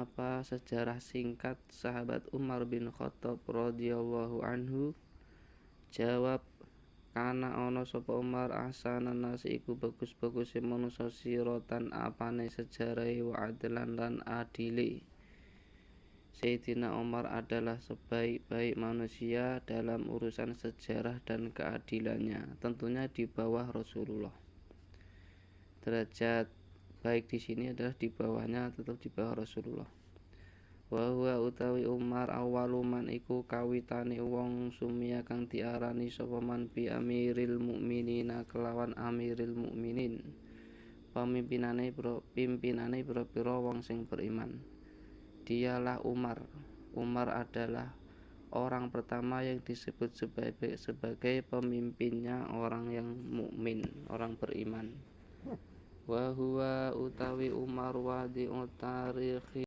Apa sejarah singkat sahabat Umar bin Khattab radhiyallahu anhu? Jawab, kana ana sapa Umar ahsanan nasi iku bagus-baguse manusa siratan apane sejarahe wa adlan lan adile. Sayyidina Umar adalah sebaik-baik manusia dalam urusan sejarah dan keadilannya, tentunya di bawah Rasulullah. Derajat baik di sini adalah di bawahnya, tetap di bawah Rasulullah. Wa huwa utawi Umar awaluman iku kawitane wong sumia kang diarani sapa man bi amiril mukminina kelawan amiril mukminin. Pimpinane pira-pira wong sing beriman. Dialah Umar. Umar adalah orang pertama yang disebut sebagai pemimpinnya orang yang mukmin, orang beriman. Wa huwa utawi Umar wadi'ut tarikhi